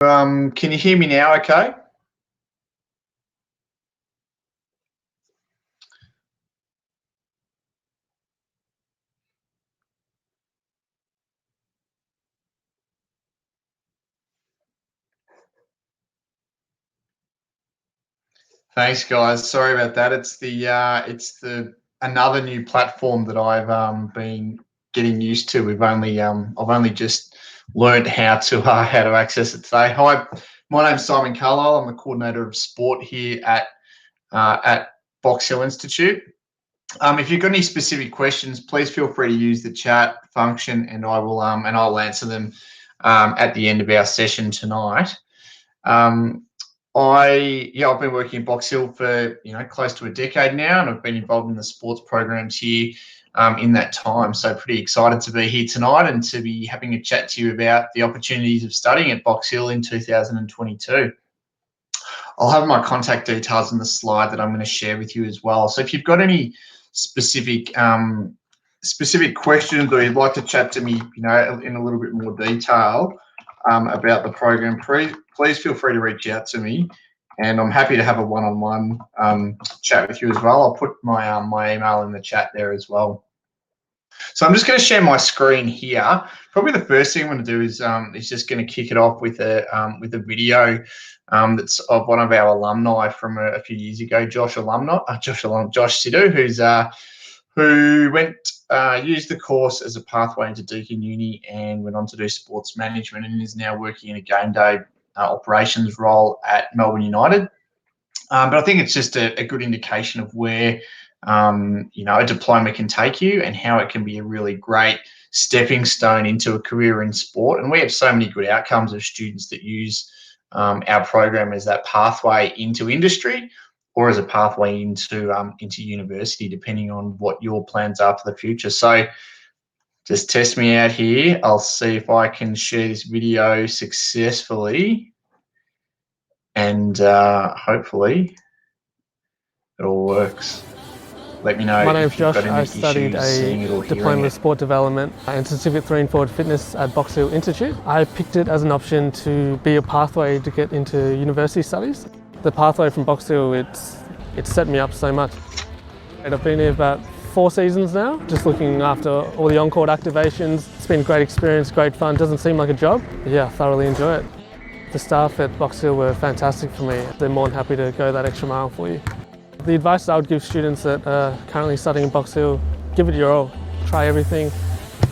Can you hear me now okay? Thanks, guys. Sorry about that. It's the another new platform that I've been getting used to. I've only just learned how to access it today. Hi, my name's Simon Carlisle. I'm the coordinator of sport here at Box Hill Institute. If you've got any specific questions, please feel free to use the chat function, and I'll answer them at the end of our session tonight. I've been working in Box Hill for close to a decade now, and I've been involved in the sports programs here in that time. So pretty excited to be here tonight and to be having a chat to you about the opportunities of studying at Box Hill in 2022. I'll have my contact details in the slide that I'm going to share with you as well. So if you've got any specific questions, or you'd like to chat to me, in a little bit more detail about the program, please feel free to reach out to me, and I'm happy to have a one-on-one chat with you as well. I'll put my email in the chat there as well. So I'm just going to share my screen here. Probably the first thing I'm going to do is just going to kick it off with a video that's of one of our alumni from a few years ago, Josh Sidhu, who used the course as a pathway into Deakin Uni and went on to do sports management, and is now working in a game day operations role at Melbourne United. But I think it's just a good indication of where a diploma can take you, and how it can be a really great stepping stone into a career in sport. And we have so many good outcomes of students that use our program as that pathway into industry, or as a pathway into university, depending on what your plans are for the future. So just test me out here. I'll see if I can share this video successfully, and hopefully it all works. Let me know. My name's Josh. I studied a Diploma of Sport Development and Certificate 3 and Forward Fitness at Box Hill Institute. I picked it as an option to be a pathway to get into university studies. The pathway from Box Hill, it's set me up so much. And I've been here about 4 seasons now, just looking after all the on-court activations. It's been a great experience, great fun. Doesn't seem like a job. Yeah, I thoroughly enjoy it. The staff at Box Hill were fantastic for me. They're more than happy to go that extra mile for you. The advice I would give students that are currently studying in Box Hill: give it your all. Try everything.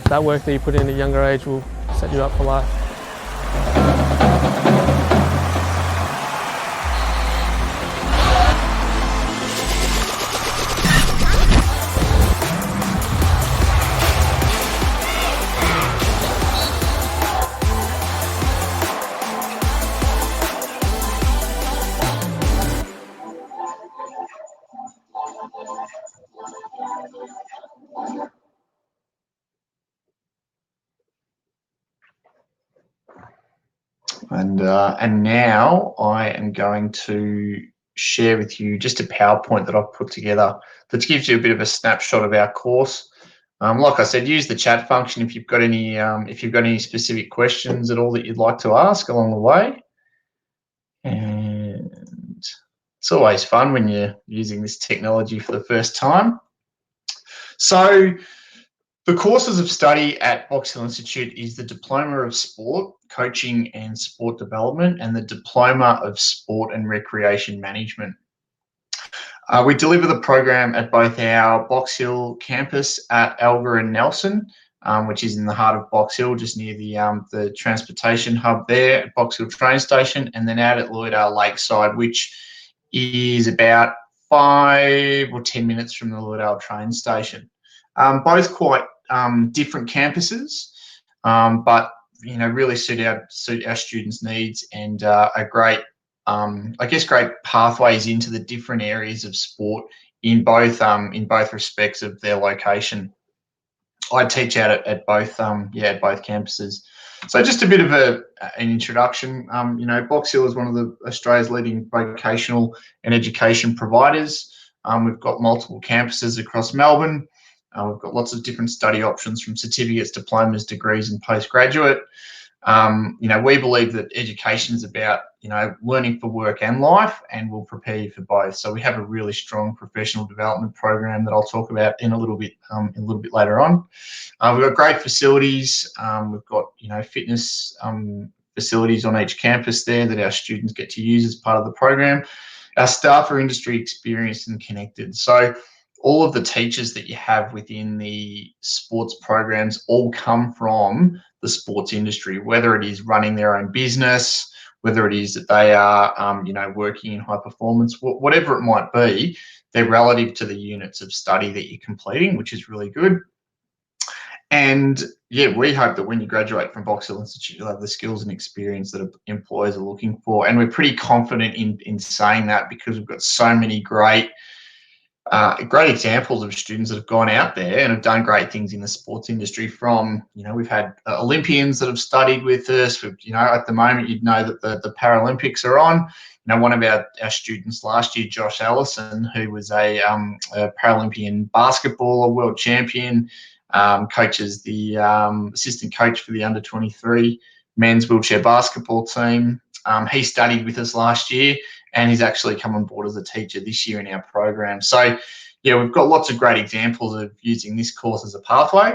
That work that you put in at a younger age will set you up for life. And now I am going to share with you just a PowerPoint that I've put together that gives you a bit of a snapshot of our course. Like I said, use the chat function if you've got any specific questions at all that you'd like to ask along the way. And it's always fun when you're using this technology for the first time. So the courses of study at Box Hill Institute is the Diploma of Sport, Coaching and Sport Development, and the Diploma of Sport and Recreation Management. We deliver the program at both our Box Hill campus at Alga and Nelson, which is in the heart of Box Hill, just near the transportation hub there at Box Hill train station, and then out at Lloydale Lakeside, which is about 5 or 10 minutes from the Lloydale train station. Both quite different campuses, but really suit our students' needs, and are great, great pathways into the different areas of sport in both respects of their location. I teach out at both campuses. So just a bit of an introduction. Box Hill is one of Australia's leading vocational and education providers. We've got multiple campuses across Melbourne. We've got lots of different study options, from certificates, diplomas, degrees, and postgraduate. We believe that education is about, learning for work and life, and will prepare you for both. So we have a really strong professional development program that I'll talk about in a little bit later on. We've got great facilities. We've got, fitness facilities on each campus there that our students get to use as part of the program. Our staff are industry experienced and connected. So all of the teachers that you have within the sports programs all come from the sports industry, whether it is running their own business, whether it is that they are, working in high performance, whatever it might be, they're relative to the units of study that you're completing, which is really good. And yeah, we hope that when you graduate from Box Hill Institute, you'll have the skills and experience that employers are looking for. And we're pretty confident in saying that, because we've got so many great examples of students that have gone out there and have done great things in the sports industry. From, we've had Olympians that have studied with us. At the moment, you'd know that the Paralympics are on. One of our students last year, Josh Allison, who was a Paralympian basketballer, world champion, coaches the assistant coach for the under-23 men's wheelchair basketball team. He studied with us last year, and he's actually come on board as a teacher this year in our program. So yeah, we've got lots of great examples of using this course as a pathway.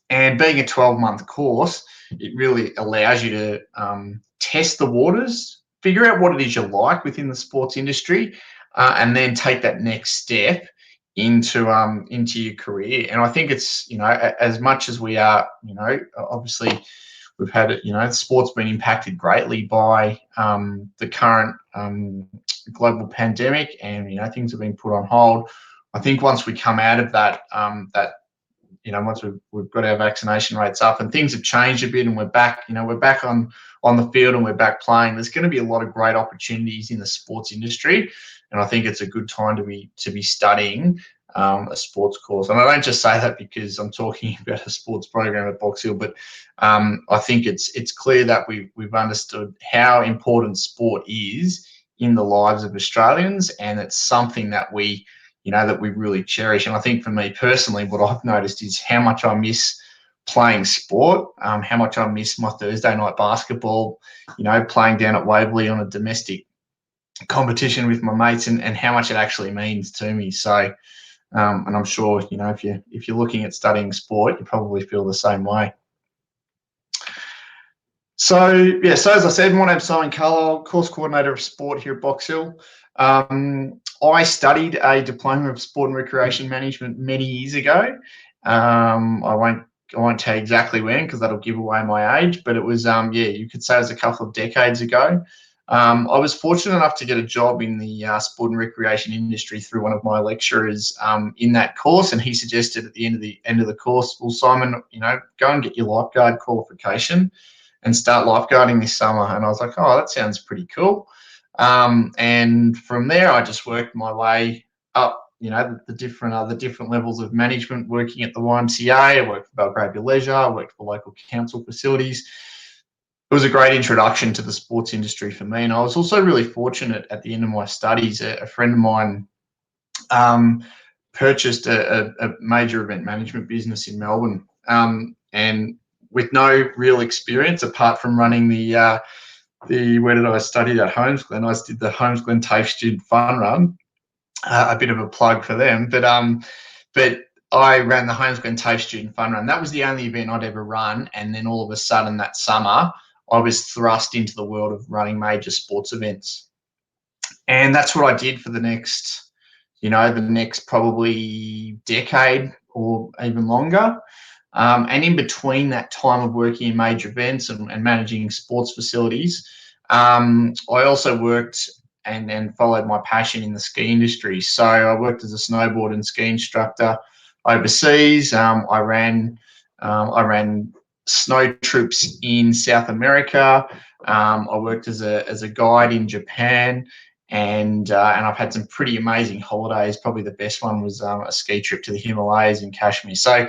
And being a 12-month course, it really allows you to test the waters, figure out what it is you like within the sports industry, and then take that next step into your career. And I think it's, as much as we are, obviously we've had, sport's been impacted greatly by the current global pandemic, and things have been put on hold. I think once we come out of that, once we've got our vaccination rates up and things have changed a bit, and we're back on the field and we're back playing, there's going to be a lot of great opportunities in the sports industry. And I think it's a good time to be studying a sports course. And I don't just say that because I'm talking about a sports program at Box Hill, but I think it's clear that we've understood how important sport is in the lives of Australians, and it's something that we really cherish. And I think for me personally, what I've noticed is how much I miss playing sport, how much I miss my Thursday night basketball, playing down at Waverley on a domestic competition with my mates, and how much it actually means to me. So, and I'm sure, if you're looking at studying sport, you probably feel the same way. So yeah, so as I said, my name's Simon Carlisle, course coordinator of sport here at Box Hill. I studied a Diploma of Sport and Recreation Management many years ago. I won't tell you exactly when, because that'll give away my age, but it was, you could say it was a couple of decades ago. I was fortunate enough to get a job in the sport and recreation industry through one of my lecturers in that course, and he suggested at the end of the course, well, Simon, go and get your lifeguard qualification and start lifeguarding this summer. And I was like, oh, that sounds pretty cool. And from there, I just worked my way up, the different levels of management, working at the YMCA. I worked for Belgravia Leisure. I worked for local council facilities. It was a great introduction to the sports industry for me. And I was also really fortunate at the end of my studies. A friend of mine purchased a major event management business in Melbourne, and with no real experience apart from running where did I study at Holmesglen? I did the Holmesglen TAFE Student Fun Run. A bit of a plug for them, but I ran the Holmesglen TAFE Student Fun Run. That was the only event I'd ever run, and then all of a sudden that summer, I was thrust into the world of running major sports events, and that's what I did for the next probably decade or even longer. And in between that time of working in major events and managing sports facilities, I also worked and followed my passion in the ski industry. So I worked as a snowboard and ski instructor overseas. I ran snow trips in South America. I worked as a guide in Japan. And I've had some pretty amazing holidays. Probably the best one was a ski trip to the Himalayas in Kashmir. So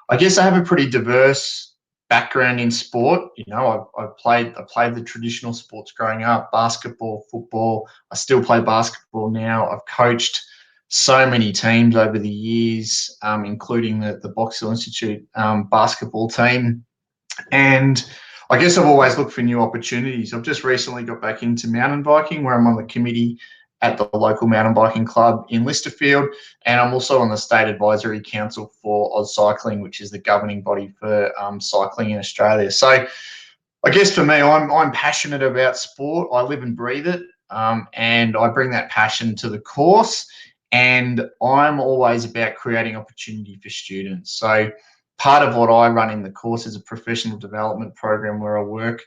I guess I have a pretty diverse background in sport. I played the traditional sports growing up: basketball, football. I still play basketball now. I've coached so many teams over the years, including the Box Hill Institute basketball team. And I guess I've always looked for new opportunities. I've just recently got back into mountain biking, where I'm on the committee at the local mountain biking club in Listerfield, and I'm also on the State Advisory Council for Oz Cycling, which is the governing body for cycling in Australia. So I guess for me, I'm passionate about sport. I live and breathe it, and I bring that passion to the course. And I'm always about creating opportunity for students. So part of what I run in the course is a professional development program where I work.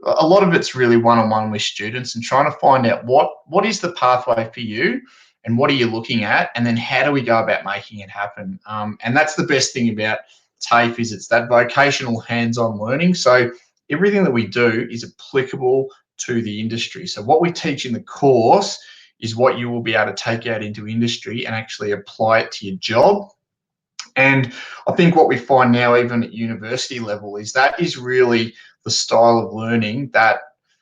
A lot of it's really one-on-one with students and trying to find out what is the pathway for you and what are you looking at, and then how do we go about making it happen. And that's the best thing about TAFE, is it's that vocational hands-on learning. So everything that we do is applicable to the industry. So what we teach in the course is what you will be able to take out into industry and actually apply it to your job. And I think what we find now, even at university level, is that is really the style of learning that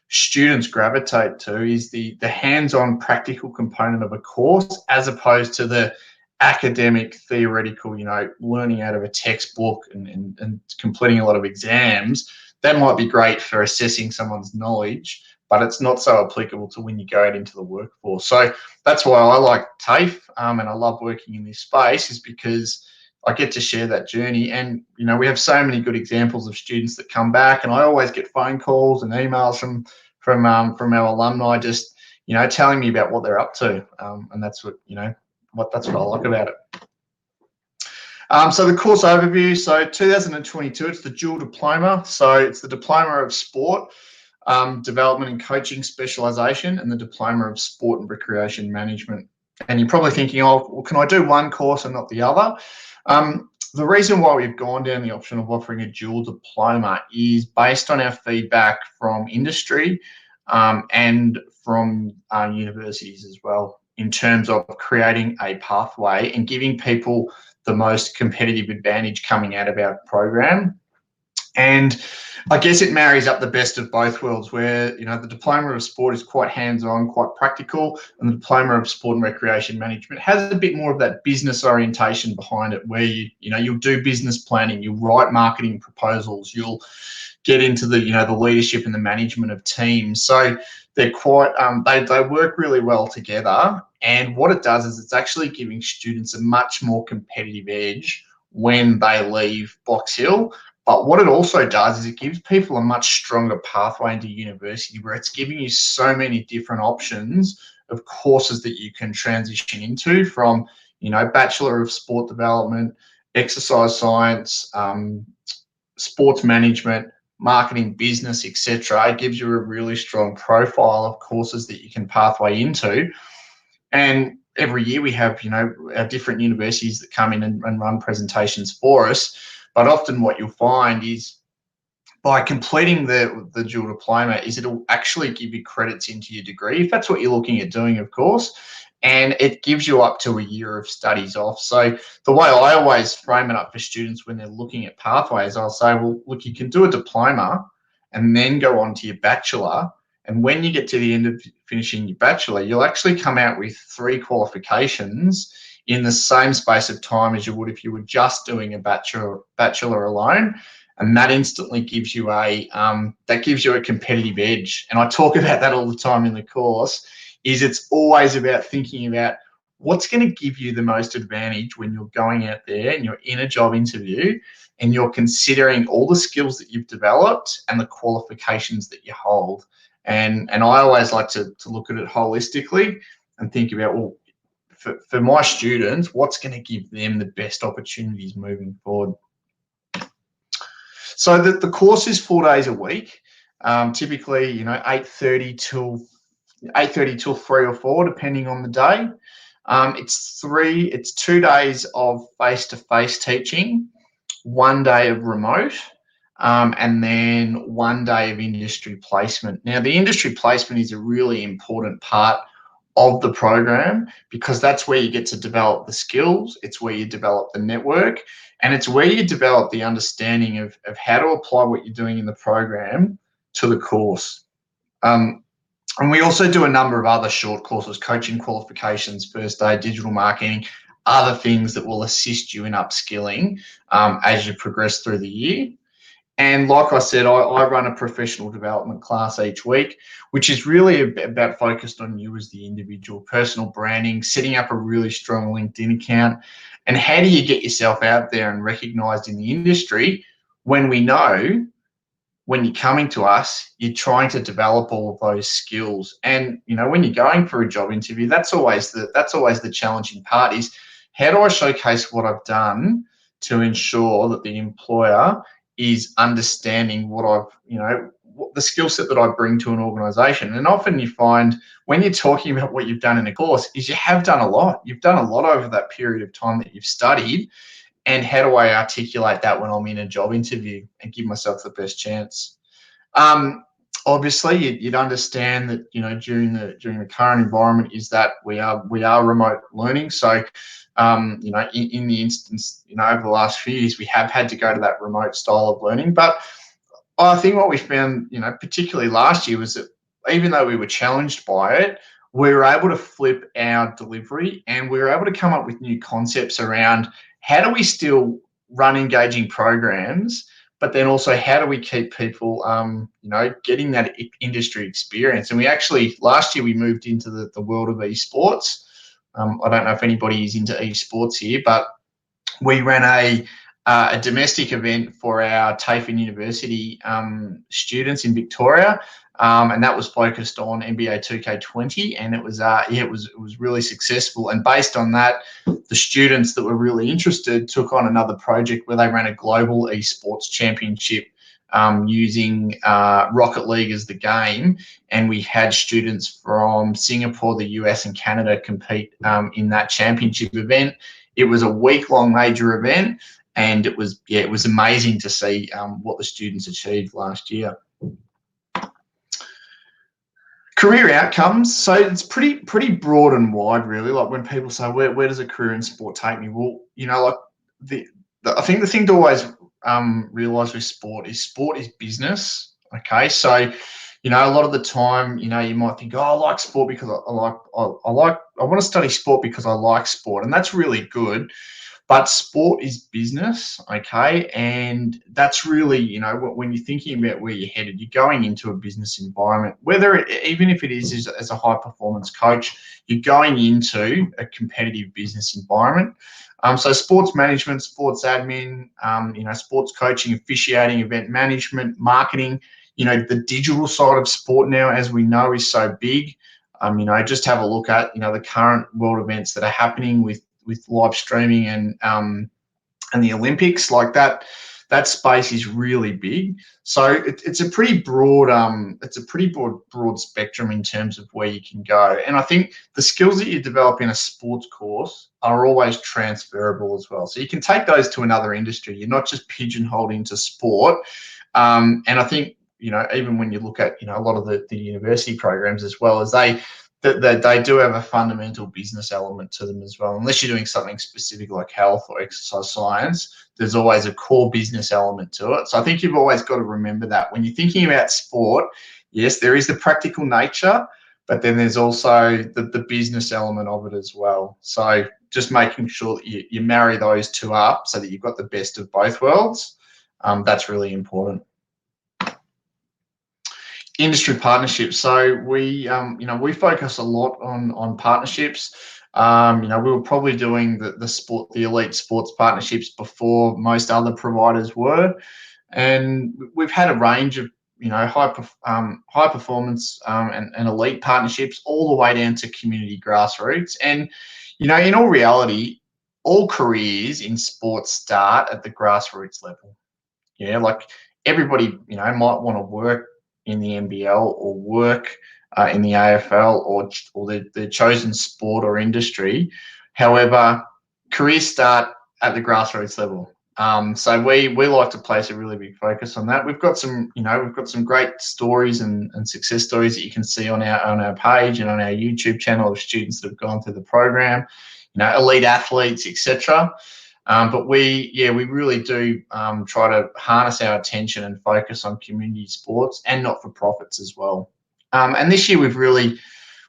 students gravitate to, is the hands-on practical component of a course, as opposed to the academic theoretical, learning out of a textbook and completing a lot of exams. That might be great for assessing someone's knowledge, but it's not so applicable to when you go out into the workforce. So that's why I like TAFE, and I love working in this space, is because I get to share that journey. And, we have so many good examples of students that come back, and I always get phone calls and emails from our alumni, just, telling me about what they're up to. And that's that's what I like about it. So the course overview, so 2022, it's the dual diploma. So it's the Diploma of Sport, Development and Coaching Specialisation, and the Diploma of Sport and Recreation Management. And you're probably thinking, oh, well, can I do one course and not the other? The reason why we've gone down the option of offering a dual diploma is based on our feedback from industry, and from universities as well, in terms of creating a pathway and giving people the most competitive advantage coming out of our program. And I guess it marries up the best of both worlds, where, the Diploma of Sport is quite hands-on, quite practical, and the Diploma of Sport and Recreation Management has a bit more of that business orientation behind it, where you'll do business planning, you'll write marketing proposals, you'll get into the leadership and the management of teams. So they're quite they work really well together. And what it does is it's actually giving students a much more competitive edge when they leave Box Hill. But what it also does is it gives people a much stronger pathway into university, where it's giving you so many different options of courses that you can transition into, from, Bachelor of Sport Development, Exercise Science, Sports Management, Marketing, Business, etc. It gives you a really strong profile of courses that you can pathway into. And every year we have, our different universities that come in and run presentations for us. But often what you'll find is, by completing the dual diploma, is it'll actually give you credits into your degree, if that's what you're looking at doing, of course. And it gives you up to a year of studies off. So the way I always frame it up for students when they're looking at pathways, I'll say, well, look, you can do a diploma and then go on to your bachelor. And when you get to the end of finishing your bachelor, you'll actually come out with 3 qualifications in the same space of time as you would if you were just doing a bachelor alone. And that instantly gives you a competitive edge. And I talk about that all the time in the course. It's always about thinking about what's going to give you the most advantage when you're going out there and you're in a job interview and you're considering all the skills that you've developed and the qualifications that you hold. And I always like to look at it holistically and think about, well, for my students, what's going to give them the best opportunities moving forward. So the course is 4 days a week, typically 8:30 till 3 or 4, depending on the day. It's 2 days of face-to-face teaching, 1 day of remote, and then 1 day of industry placement. Now, the industry placement is a really important part of the program, because that's where you get to develop the skills, it's where you develop the network, and it's where you develop the understanding of how to apply what you're doing in the program to the course. And we also do a number of other short courses, coaching qualifications, first aid, digital marketing, other things that will assist you in upskilling as you progress through the year. And like I said, I run a professional development class each week, which is really about focused on you as the individual, personal branding, setting up a really strong LinkedIn account, and how do you get yourself out there and recognized in the industry when we know when you're coming to us, you're trying to develop all of those skills. And when you're going for a job interview, that's always the challenging part is how do I showcase what I've done to ensure that the employer is understanding what what the skill set that I bring to an organization. And often you find when you're talking about what you've done in a course is you have done a lot. You've done a lot over that period of time that you've studied, and how do I articulate that when I'm in a job interview and give myself the best chance? Um, Obviously, you'd understand that during the current environment is that we are remote learning. So, in the instance, over the last few years, we have had to go to that remote style of learning. But I think what we found, particularly last year, was that even though we were challenged by it, we were able to flip our delivery and we were able to come up with new concepts around how do we still run engaging programs, but then also how do we keep people, getting that industry experience. And we actually, last year, we moved into the world of esports. I don't know if anybody is into esports here, but we ran a domestic event for our TAFE University students in Victoria, and that was focused on NBA 2K20, and it was really successful. And based on that, the students that were really interested took on another project where they ran a global esports championship using Rocket League as the game, and we had students from Singapore, the US, and Canada compete in that championship event. It was a week-long major event, and it was amazing to see what the students achieved last year. Career outcomes. So it's pretty broad and wide, really. Like when people say, where does a career in sport take me? Well, I think the thing to always realize with sport is business. Okay, so a lot of the time, you might think, oh, I like sport because I want to study sport because I like sport, and that's really good. But sport is business, okay? And that's really, when you're thinking about where you're headed, you're going into a business environment, even if it is as a high performance coach, you're going into a competitive business environment. So sports management, sports admin, sports coaching, officiating, event management, marketing, the digital side of sport now, as we know, is so big. Just have a look at, the current world events that are happening with live streaming and the Olympics. Like that space is really big. So it's a pretty broad broad spectrum in terms of where you can go. And I think the skills that you develop in a sports course are always transferable as well. So you can take those to another industry. You're not just pigeonholed into sport. And I think even when you look at a lot of the university programs as well, as they do have a fundamental business element to them as well. Unless you're doing something specific like health or exercise science, there's always a core business element to it. So I think you've always got to remember that when you're thinking about sport, yes, there is the practical nature, but then there's also the business element of it as well. So just making sure that you marry those two up so that you've got the best of both worlds, that's really important. Industry partnerships. So we focus a lot on partnerships. We were probably doing the elite sports partnerships before most other providers were, and we've had a range of high performance and elite partnerships all the way down to community grassroots. And in all reality, all careers in sports start at the grassroots level. Yeah, like everybody might want to work in the NBL or work in the AFL or their chosen sport or industry. However, careers start at the grassroots level. So we like to place a really big focus on that. We've got some great stories and success stories that you can see on our page and on our YouTube channel of students that have gone through the program, elite athletes, etc. But we really do try to harness our attention and focus on community sports and not-for-profits as well. And this year we've really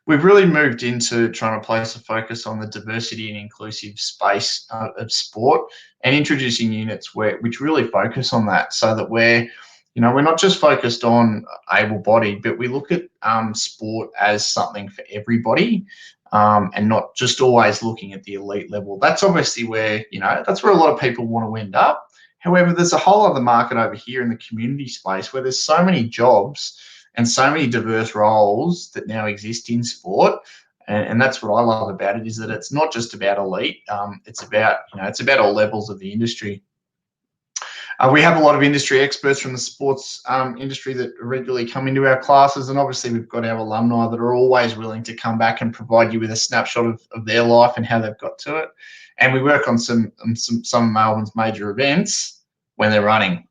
we've really moved into trying to place a focus on the diversity and inclusive space of sport, and introducing units which really focus on that, so that we're not just focused on able-bodied, but we look at sport as something for everybody, and not just always looking at the elite level. That's obviously where, that's where a lot of people want to end up. However, there's a whole other market over here in the community space where there's so many jobs and so many diverse roles that now exist in sport. And that's what I love about it, is that it's not just about elite. It's about all levels of the industry. We have a lot of industry experts from the sports industry that regularly come into our classes, and obviously we've got our alumni that are always willing to come back and provide you with a snapshot of their life and how they've got to it. And we work on some of Melbourne's major events when they're running.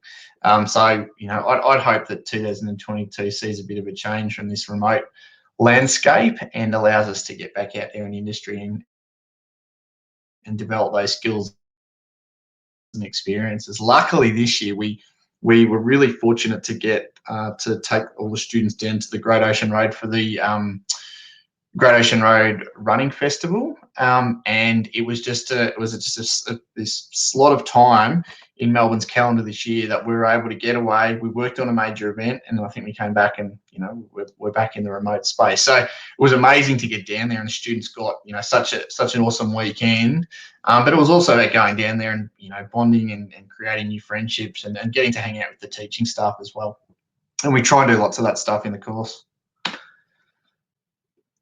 So I'd hope that 2022 sees a bit of a change from this remote landscape and allows us to get back out there in industry and develop those skills and experiences. Luckily, this year we were really fortunate to get to take all the students down to the Great Ocean Road for the Great Ocean Road Running Festival, and it was just this slot of time in Melbourne's calendar this year that we were able to get away. We worked on a major event, and I think we came back and we're back in the remote space. So it was amazing to get down there, and the students got such an awesome weekend. But it was also about going down there and bonding and creating new friendships and getting to hang out with the teaching staff as well. And we try and do lots of that stuff in the course.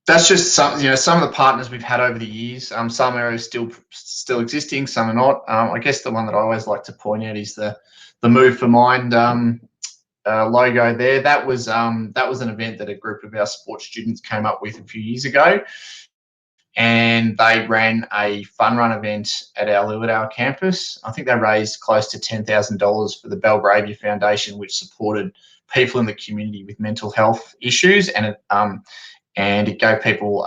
That's just some of the partners we've had over the years. Some are still existing, some are not. I guess the one that I always like to point out is the Move for Mind logo there. That was an event that a group of our sports students came up with a few years ago, and they ran a fun run event at our Lilydale campus. I think they raised close to $10,000 for the Belgravia Foundation, which supported people in the community with mental health issues, and it gave people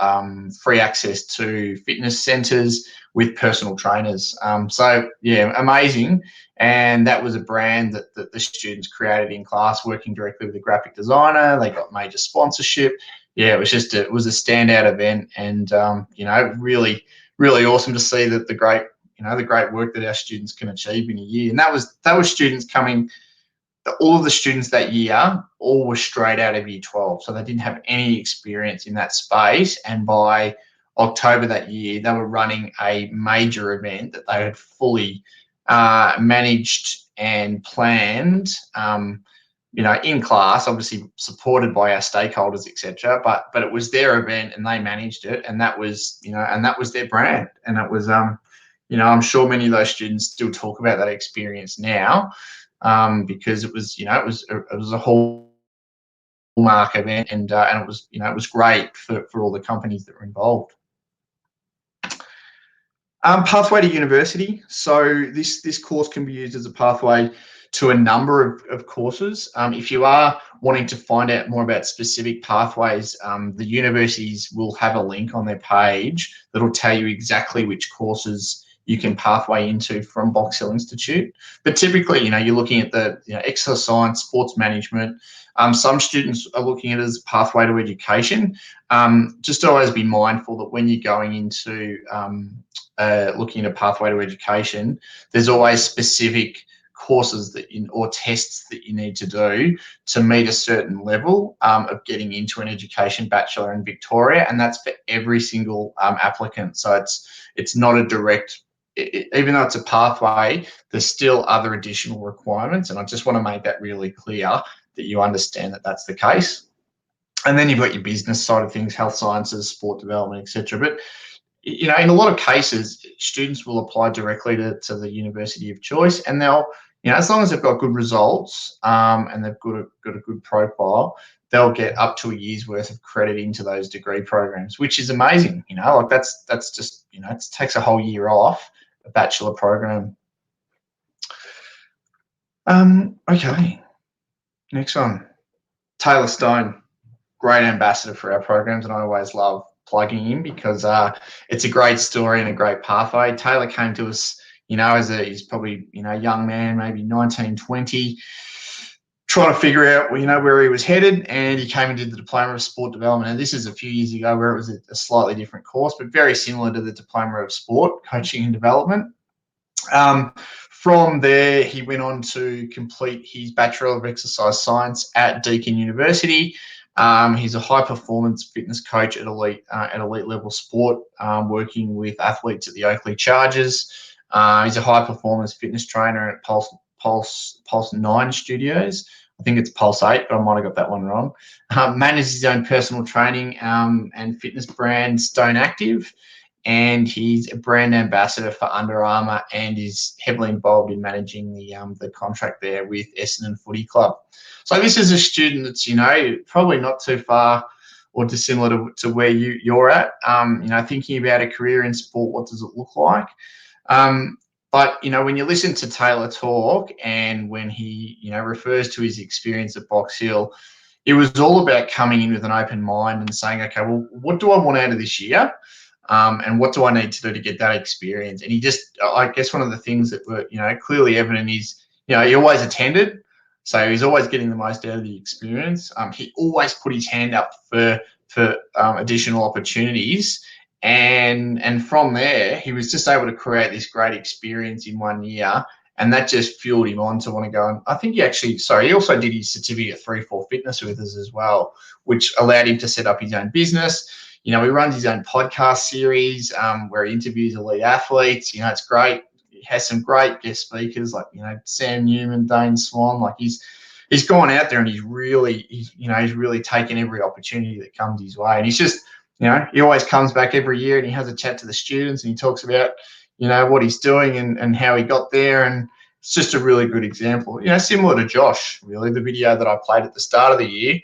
free access to fitness centres with personal trainers. So yeah, amazing. And that was a brand that the students created in class, working directly with the graphic designer. They got major sponsorship. Yeah, it was a standout event, and really, really awesome to see that the great work that our students can achieve in a year. And that was students coming. All of the students that year all were straight out of year 12, so they didn't have any experience in that space. And by October that year, they were running a major event that they had fully managed and planned, in class, obviously supported by our stakeholders, etc. But it was their event, and they managed it, and that was their brand. And it was I'm sure many of those students still talk about that experience now. Because it was a hallmark event, and it was great for all the companies that were involved. Pathway to university. So this course can be used as a pathway to a number of courses. If you are wanting to find out more about specific pathways, the universities will have a link on their page that will tell you exactly which courses you can pathway into from Box Hill Institute. But typically, you're looking at the exercise science, sports management. Some students are looking at it as a pathway to education. Just always be mindful that when you're going into looking at a pathway to education, there's always specific courses or tests that you need to do to meet a certain level of getting into an education bachelor in Victoria, and that's for every single applicant. So it's not a direct, even though it's a pathway, there's still other additional requirements, and I just want to make that really clear that you understand that that's the case. And then you've got your business side of things, health sciences, sport development, etc. But in a lot of cases, students will apply directly to the university of choice, and they'll, as long as they've got good results and they've got a good profile, they'll get up to a year's worth of credit into those degree programs, which is amazing. Like that's just, it takes a whole year off a bachelor program. Okay, next one. Taylor Stone, great ambassador for our programs, and I always love plugging him because it's a great story and a great pathway. Taylor came to us, he's probably, young man, maybe 19, 20, trying to figure out, where he was headed, and he came and did the Diploma of Sport Development. And this is a few years ago, where it was a slightly different course, but very similar to the Diploma of Sport, Coaching and Development. From there, he went on to complete his Bachelor of Exercise Science at Deakin University. He's a high-performance fitness coach at elite level sport, working with athletes at the Oakley Chargers. He's a high-performance fitness trainer at Pulse 9 Studios. I think it's Pulse 8, but I might have got that one wrong. Manages his own personal training and fitness brand, Stone Active, and he's a brand ambassador for Under Armour and is heavily involved in managing the contract there with Essendon Footy Club. So this is a student that's, probably not too far or dissimilar to where you're at. Thinking about a career in sport, what does it look like? But, when you listen to Taylor talk, and when he, refers to his experience at Box Hill, it was all about coming in with an open mind and saying, okay, well, what do I want out of this year? And what do I need to do to get that experience? And he just, I guess one of the things that were, clearly evident is, he always attended. So he's always getting the most out of the experience. He always put his hand up for additional opportunities. And from there, he was just able to create this great experience in 1 year. And that just fueled him on to want to go. And I think he also did his certificate 3-4 fitness with us as well, which allowed him to set up his own business. He runs his own podcast series where he interviews elite athletes. It's great. He has some great guest speakers like, Sam Newman, Dane Swan. Like he's gone out there and he's really taken every opportunity that comes his way. And he's just, he always comes back every year and he has a chat to the students and he talks about, what he's doing and how he got there. And it's just a really good example, similar to Josh, really, the video that I played at the start of the year.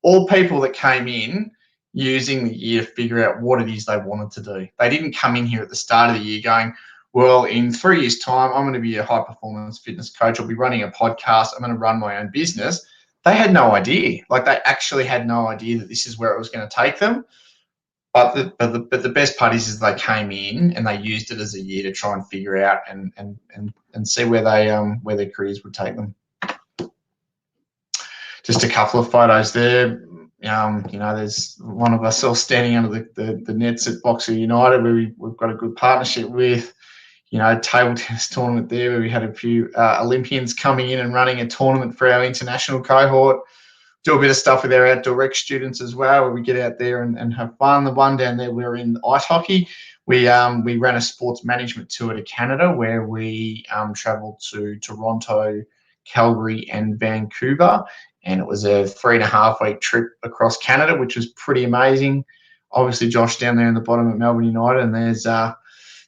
All people that came in using the year to figure out what it is they wanted to do. They didn't come in here at the start of the year going, well, in 3 years' time, I'm going to be a high-performance fitness coach. I'll be running a podcast. I'm going to run my own business. They had no idea. Like, they actually had no idea that this is where it was going to take them. But the best part is they came in and they used it as a year to try and figure out and see where their careers would take them. Just a couple of photos there. There's one of us all standing under the nets at Box Hill United, where we've got a good partnership with. Table tennis tournament there, where we had a few Olympians coming in and running a tournament for our international cohort. Do a bit of stuff with our outdoor rec students as well, where we get out there and have fun. The one down there, we were in ice hockey. We ran a sports management tour to Canada, where we travelled to Toronto, Calgary, and Vancouver. And it was a 3.5-week trip across Canada, which was pretty amazing. Obviously, Josh down there in the bottom at Melbourne United, and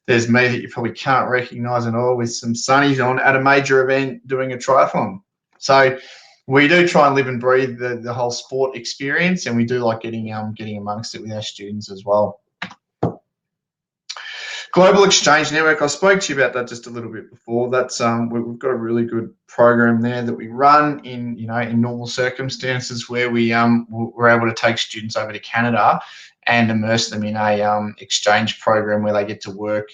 there's me that you probably can't recognise at all with some sunnies on at a major event doing a triathlon. So we do try and live and breathe the whole sport experience, and we do like getting amongst it with our students as well. Global Exchange Network, I spoke to you about that just a little bit before. That's we've got a really good program there that we run in normal circumstances, where we're able to take students over to Canada and immerse them in a exchange program where they get to work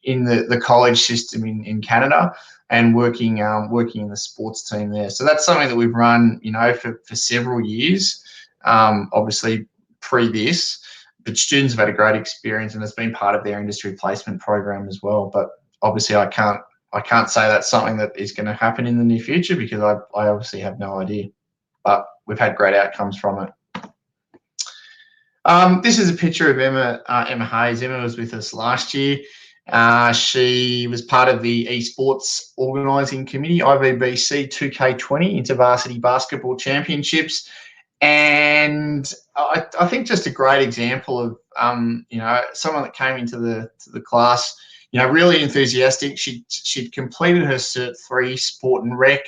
in the college system in Canada and working in the sports team there. So that's something that we've run for several years. Obviously pre this. But students have had a great experience, and it's been part of their industry placement program as well. But obviously, I can't say that's something that is going to happen in the near future, because I obviously have no idea. But we've had great outcomes from it. This is a picture of Emma Hayes. Emma was with us last year. She was part of the esports organising committee, IVBC 2K20 InterVarsity Basketball Championships. And I think just a great example of someone that came into the class, really enthusiastic. She'd completed her Cert 3 Sport and Rec,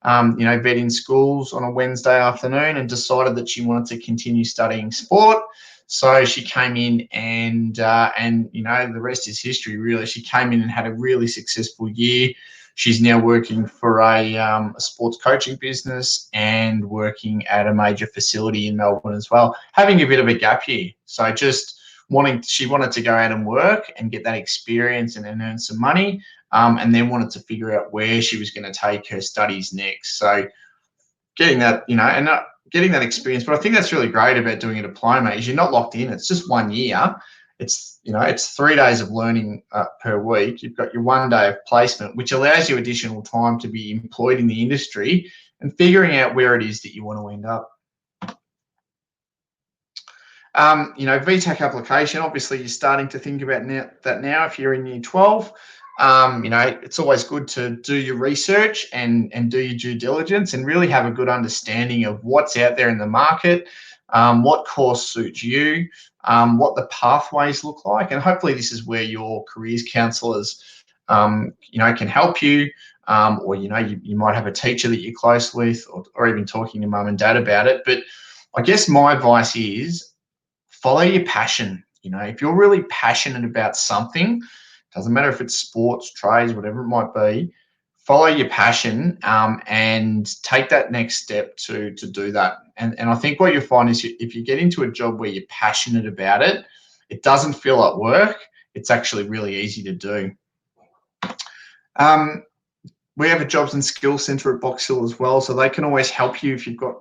vet in schools on a Wednesday afternoon, and decided that she wanted to continue studying sport. So she came in and the rest is history, really. She came in and had a really successful year. She's now working for a sports coaching business and working at a major facility in Melbourne as well, having a bit of a gap year. So she wanted to go out and work and get that experience and earn some money, and then wanted to figure out where she was going to take her studies next. So getting that, and getting that experience. But I think that's really great about doing a diploma is you're not locked in. It's just 1 year. It's 3 days of learning per week. You've got your 1 day of placement, which allows you additional time to be employed in the industry and figuring out where it is that you want to end up. VTAC application, obviously you're starting to think about that now if you're in year 12. It's always good to do your research and do your due diligence and really have a good understanding of what's out there in the market, what course suits you, what the pathways look like, and hopefully this is where your careers counsellors, can help you, or you might have a teacher that you're close with, or even talking to mum and dad about it. But I guess my advice is follow your passion. If you're really passionate about something, doesn't matter if it's sports, trades, whatever it might be, follow your passion, and take that next step to do that. And I think what you'll find is if you get into a job where you're passionate about it, it doesn't feel like work. It's actually really easy to do. We have a jobs and skills centre at Box Hill as well, so they can always help you if you've got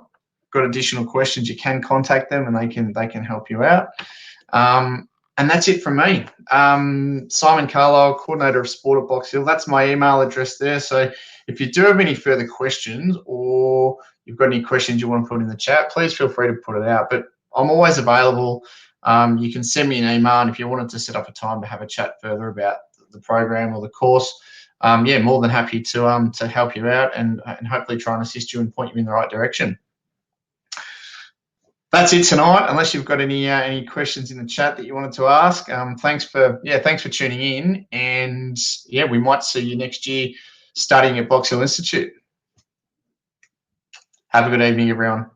additional questions. You can contact them and they can help you out. And that's it from me. Simon Carlisle, coordinator of sport at Box Hill. That's my email address there. So if you do have any further questions or you've got any questions you want to put in the chat, please feel free to put it out. But I'm always available. You can send me an email, and if you wanted to set up a time to have a chat further about the program or the course, more than happy to help you out and hopefully try and assist you and point you in the right direction. That's it tonight. Unless you've got any questions in the chat that you wanted to ask, thanks for tuning in, and we might see you next year studying at Box Hill Institute. Have a good evening, everyone.